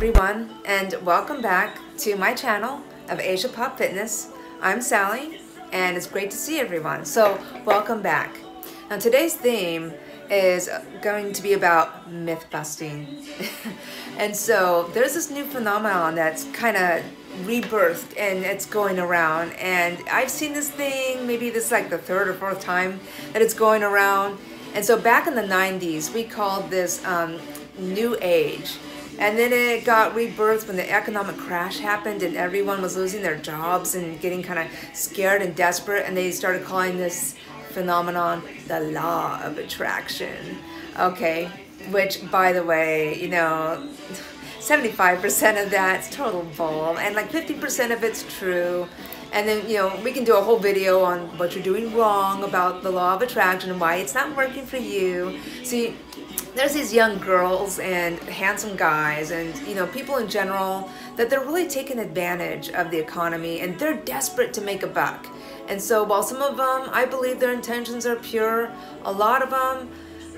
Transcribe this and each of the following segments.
everyone, and welcome back to my channel of Asia Pop Fitness. I'm Sally, and it's great to see everyone. So, welcome back. Now, today's theme is going to be about myth busting. And so, there's this new phenomenon that's kind of rebirthed and it's going around. And I've seen this thing, maybe this is like the third or fourth time that it's going around. And so, back in the 90s, we called this New Age. And then it got rebirthed when the economic crash happened and everyone was losing their jobs and getting kind of scared and desperate, and they started calling this phenomenon the law of attraction. Okay, which, by the way, 75% of that's total bull, and like 50% of it's true. And then, we can do a whole video on what you're doing wrong about the law of attraction and why it's not working for you. See, there's these young girls and handsome guys and, people in general that they're really taking advantage of the economy and they're desperate to make a buck. And so while some of them, I believe their intentions are pure, a lot of them,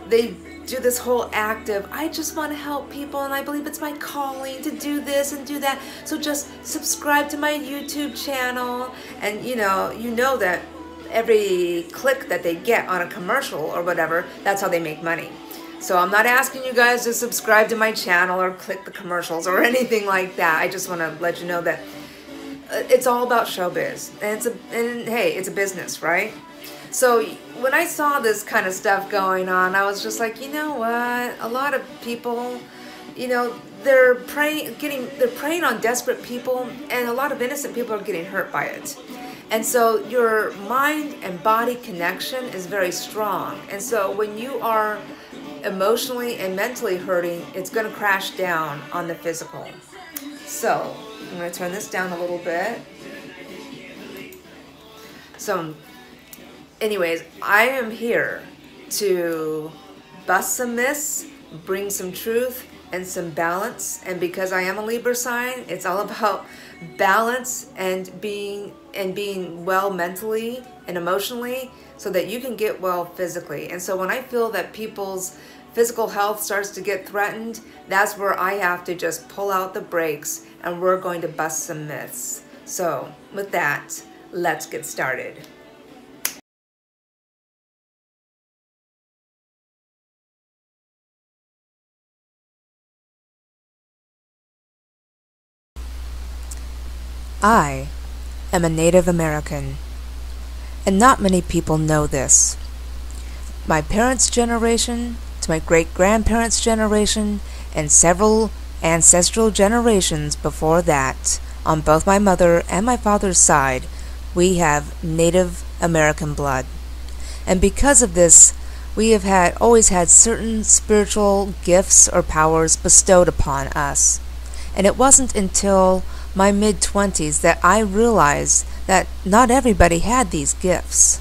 they do this whole act of, I just want to help people and I believe it's my calling to do this and do that. So just subscribe to my YouTube channel. And you know that every click that they get on a commercial or whatever, that's how they make money. So I'm not asking you guys to subscribe to my channel or click the commercials or anything like that. I just want to let you know that it's all about showbiz. And hey, it's a business, right? So when I saw this kind of stuff going on, I was just like, you know what? A lot of people, they're preying on desperate people, and a lot of innocent people are getting hurt by it. And so your mind and body connection is very strong. And so when you are emotionally and mentally hurting, it's going to crash down on the physical. So I'm going to turn this down a little bit. So anyways, I am here to bust some myths, bring some truth and some balance. And because I am a Libra sign, it's all about balance and being well mentally and emotionally so that you can get well physically. And so when I feel that people's physical health starts to get threatened, that's where I have to just pull out the brakes and we're going to bust some myths. So with that, let's get started. I am a Native American, and not many people know this. My parents' generation to my great-grandparents' generation and several ancestral generations before that, on both my mother and my father's side, we have Native American blood. And because of this, we have always had certain spiritual gifts or powers bestowed upon us. And it wasn't until my mid-20s that I realized that not everybody had these gifts.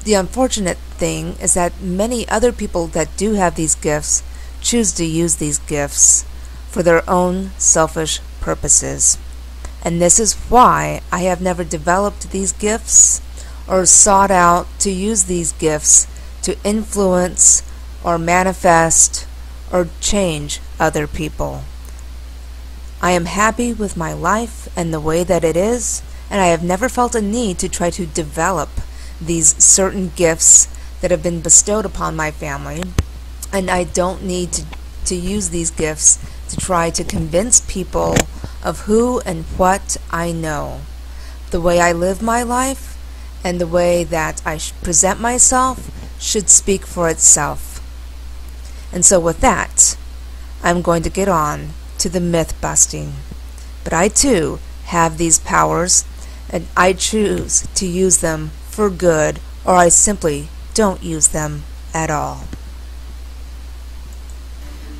The unfortunate thing is that many other people that do have these gifts choose to use these gifts for their own selfish purposes. And this is why I have never developed these gifts or sought out to use these gifts to influence or manifest or change other people. I am happy with my life and the way that it is, and I have never felt a need to try to develop these certain gifts that have been bestowed upon my family, and I don't need to use these gifts to try to convince people of who and what I know. The way I live my life and the way that I present myself should speak for itself. And so with that, I'm going to get on to the myth busting. But I too have these powers, and I choose to use them for good, or I simply don't use them at all.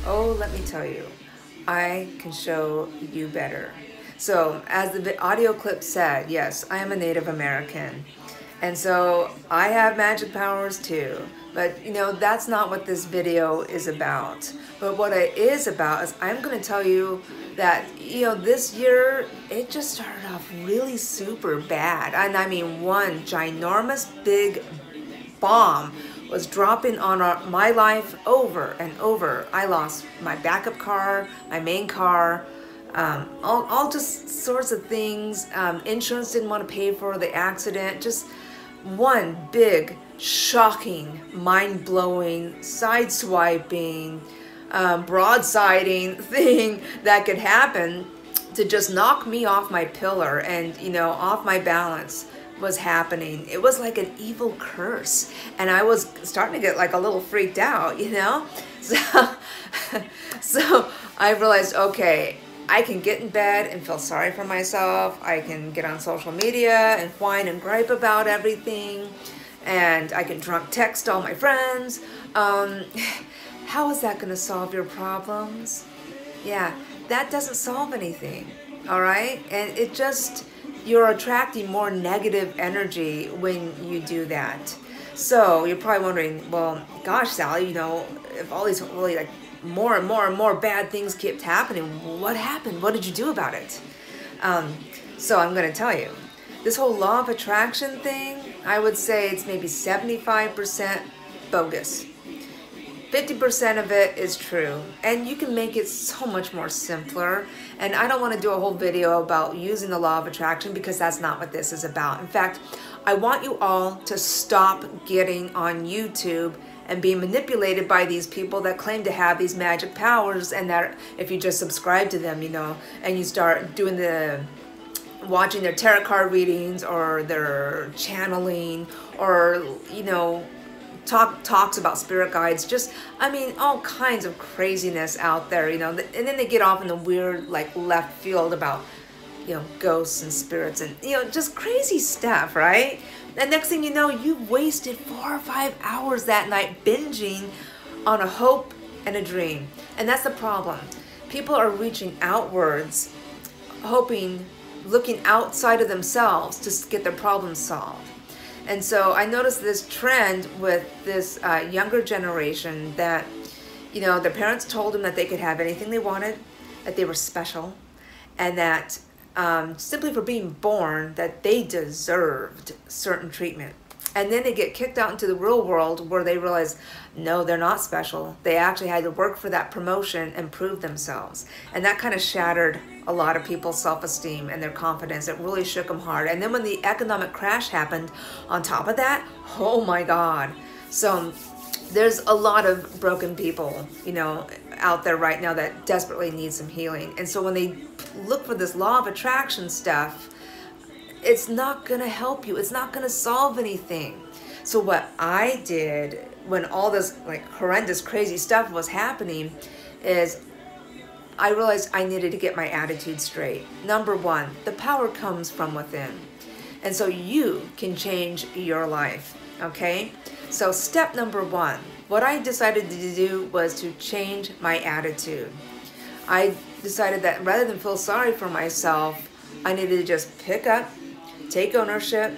Oh, let me tell you, I can show you better. So, as the audio clip said, yes, I am a Native American. And so I have magic powers too. But that's not what this video is about. But what it is about is I'm going to tell you that, this year, it just started off really super bad. And I mean, one ginormous big bomb was dropping on my life over and over. I lost my backup car, my main car, all just sorts of things. Insurance didn't want to pay for the accident. Just one big, shocking, mind-blowing, sideswiping, broadsiding thing that could happen to just knock me off my pillar and, you know, off my balance was happening. It was like an evil curse, and I was starting to get like a little freaked out, you know. So I realized, okay, I can get in bed and feel sorry for myself. I can get on social media and whine and gripe about everything, and I can drunk text all my friends. How is that going to solve your problems? Yeah, that doesn't solve anything, all right? And it just, you're attracting more negative energy when you do that. So you're probably wondering, well, gosh, Sally, you know, if all these really like more and more and more bad things kept happening, what happened? What did you do about it? So I'm going to tell you, this whole law of attraction thing, I would say it's maybe 75% bogus. 50% of it is true, and you can make it so much more simpler. And I don't want to do a whole video about using the law of attraction because that's not what this is about. In fact, I want you all to stop getting on YouTube and being manipulated by these people that claim to have these magic powers, and that if you just subscribe to them, you know, and you start doing watching their tarot card readings or their channeling, or, you know, talks about spirit guides, just, I mean, all kinds of craziness out there, you know, and then they get off in the weird, like, left field about, you know, ghosts and spirits and, you know, just crazy stuff, right? And next thing you know, you've wasted 4 or 5 hours that night binging on a hope and a dream. And that's the problem. People are reaching outwards, hoping, looking outside of themselves to get their problems solved. And so I noticed this trend with this younger generation that, you know, their parents told them that they could have anything they wanted, that they were special, and that simply for being born, that they deserved certain treatment. And then they get kicked out into the real world where they realize, no, they're not special. They actually had to work for that promotion and prove themselves. And that kind of shattered a lot of people's self-esteem and their confidence. It really shook them hard. And then when the economic crash happened, on top of that, oh my God. So there's a lot of broken people, you know, out there right now that desperately need some healing. And so when they look for this law of attraction stuff, it's not going to help you. It's not going to solve anything. So what I did when all this like horrendous, crazy stuff was happening is I realized I needed to get my attitude straight. Number one, the power comes from within. And so you can change your life, okay? So step number one, what I decided to do was to change my attitude. I decided that rather than feel sorry for myself, I needed to just pick up, take ownership,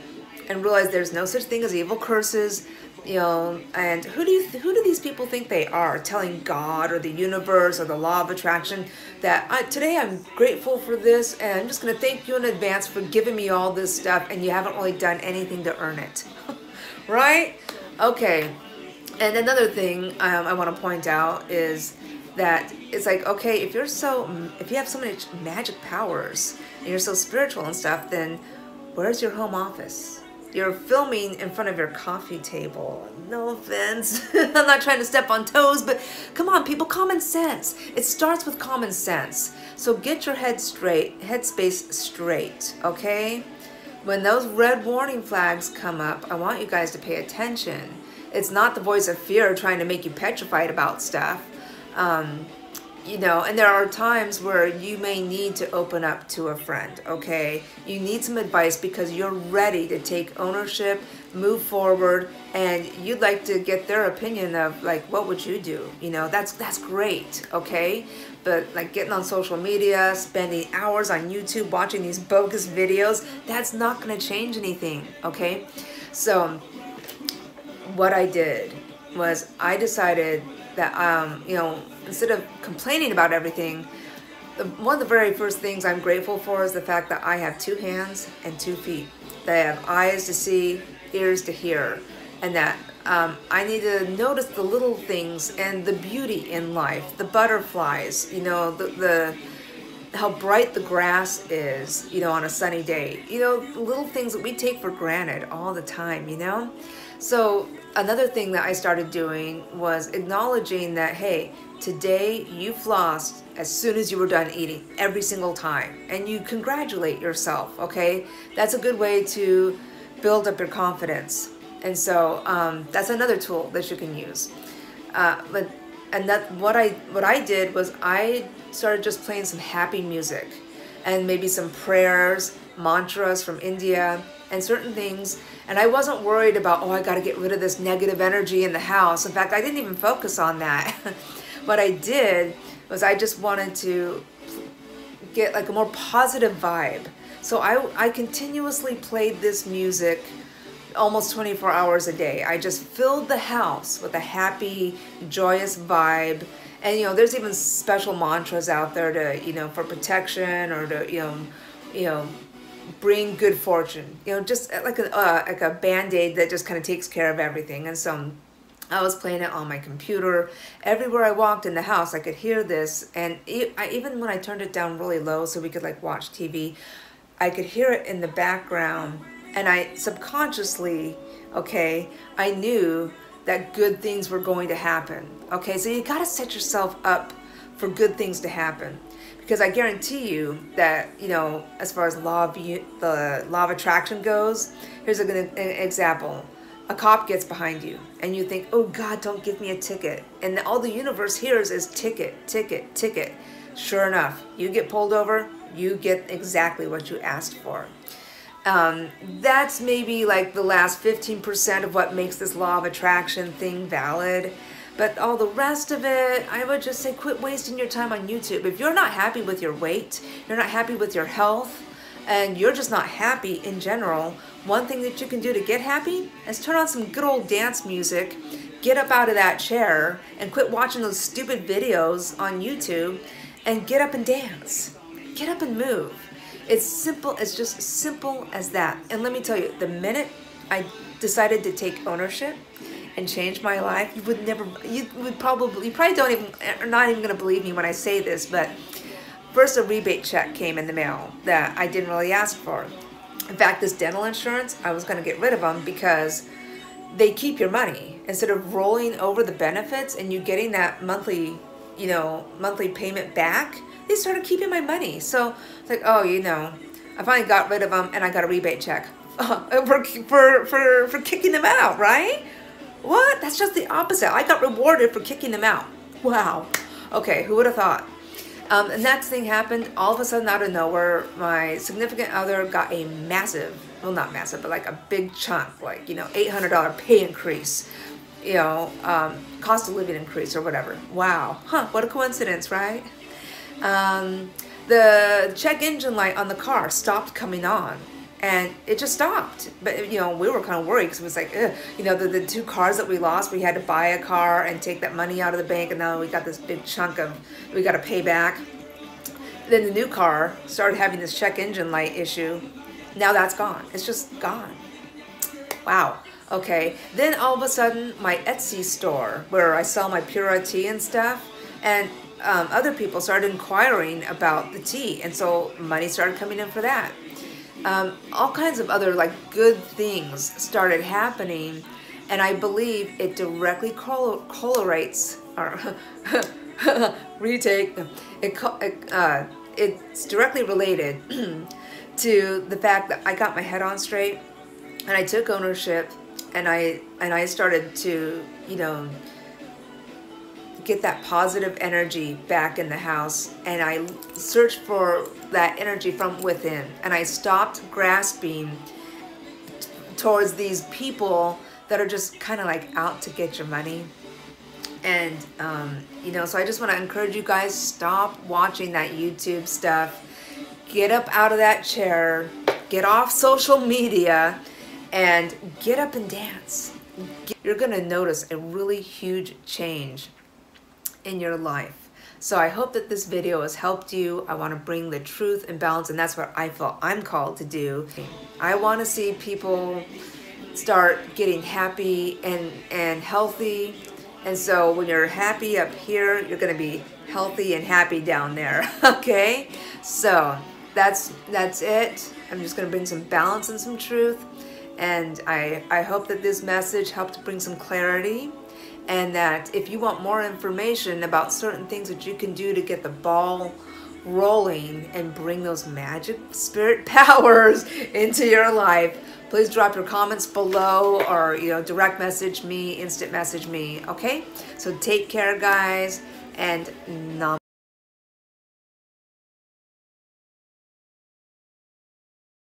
and realize there's no such thing as evil curses, you know. And who do these people think they are, telling God or the universe or the law of attraction that today I'm grateful for this and I'm just going to thank you in advance for giving me all this stuff, and you haven't really done anything to earn it. Right? Okay. And another thing I want to point out is that it's like, okay, if you have so many magic powers and you're so spiritual and stuff, then where's your home office? You're filming in front of your coffee table. No offense. I'm not trying to step on toes, but come on, people, common sense. It starts with common sense. So get your headspace straight, okay? When those red warning flags come up, I want you guys to pay attention. It's not the voice of fear trying to make you petrified about stuff. You know, and there are times where you may need to open up to a friend, okay? You need some advice because you're ready to take ownership, move forward, and you'd like to get their opinion of, like, what would you do? You know, that's great, okay? But, like, getting on social media, spending hours on YouTube watching these bogus videos, that's not going to change anything, okay? So what I did was I decided that, you know, instead of complaining about everything, one of the very first things I'm grateful for is the fact that I have 2 hands and 2 feet. That I have eyes to see, ears to hear, and that I need to notice the little things and the beauty in life, the butterflies, you know, the how bright the grass is, you know, on a sunny day. You know, the little things that we take for granted all the time, you know? So another thing that I started doing was acknowledging that, hey, today you flossed as soon as you were done eating, every single time. And you congratulate yourself, okay? That's a good way to build up your confidence. And so that's another tool that you can use. What I did was I started just playing some happy music and maybe some prayers, mantras from India and certain things. And I wasn't worried about, oh, I got to get rid of this negative energy in the house. In fact, I didn't even focus on that. What I did was I just wanted to get like a more positive vibe. So I continuously played this music almost 24 hours a day. I just filled the house with a happy, joyous vibe. And, you know, there's even special mantras out there to, you know, for protection or to, you know, bring good fortune. You know, just like a Band-Aid that just kind of takes care of everything. And so I was playing it on my computer. Everywhere I walked in the house, I could hear this. And even when I turned it down really low so we could like watch TV, I could hear it in the background. And I subconsciously, okay, I knew that good things were going to happen. Okay, so you gotta set yourself up for good things to happen. Because I guarantee you that, you know, as far as the law of attraction goes, here's an example. A cop gets behind you and you think, oh God, don't give me a ticket. And all the universe hears is ticket, ticket, ticket. Sure enough, you get pulled over, you get exactly what you asked for. That's maybe like the last 15% of what makes this law of attraction thing valid. But all the rest of it, I would just say quit wasting your time on YouTube. If you're not happy with your weight, you're not happy with your health, and you're just not happy in general, one thing that you can do to get happy is turn on some good old dance music, get up out of that chair, and quit watching those stupid videos on YouTube, and get up and dance. Get up and move. It's simple, it's just simple as that. And let me tell you, the minute I decided to take ownership and change my life, you probably don't even, are not even gonna believe me when I say this, but first a rebate check came in the mail that I didn't really ask for. In fact, this dental insurance, I was gonna get rid of them because they keep your money. Instead of rolling over the benefits and you getting that monthly, you know, monthly payment back, they started keeping my money. So it's like, oh, you know, I finally got rid of them and I got a rebate check for kicking them out, right? What? That's just the opposite. I got rewarded for kicking them out. Wow. Okay, who would have thought? The next thing happened, all of a sudden out of nowhere, my significant other got a massive, well not massive, but like a big chunk, like, you know, $800 pay increase, you know, cost of living increase or whatever. Wow. Huh, what a coincidence, right? The check engine light on the car stopped coming on. And it just stopped. But, you know, we were kind of worried because it was like, ugh. You know, the two cars that we lost, we had to buy a car and take that money out of the bank. And now we got this big chunk of, we got to pay back. Then the new car started having this check engine light issue. Now that's gone. It's just gone. Wow. Okay. Then all of a sudden, my Etsy store, where I sell my Pura tea and stuff, and other people started inquiring about the tea. And so money started coming in for that. All kinds of other like good things started happening, and I believe it directly correlates or retake. It's directly related to the fact that I got my head on straight, and I took ownership, and I started to, you know, get that positive energy back in the house, and I searched for that energy from within, and I stopped grasping towards these people that are just kind of like out to get your money. And you know, so I just want to encourage you guys, stop watching that YouTube stuff, get up out of that chair, get off social media, and get up and dance. You're gonna notice a really huge change in your life. So I hope that this video has helped you. I want to bring the truth and balance, and that's what I feel I'm called to do. I want to see people start getting happy and healthy. And so when you're happy up here, you're going to be healthy and happy down there. Okay? So that's it. I'm just going to bring some balance and some truth. And I hope that this message helped bring some clarity. And that if you want more information about certain things that you can do to get the ball rolling and bring those magic spirit powers into your life, please drop your comments below, or direct message me, instant message me. Okay, so take care, guys, and namaste.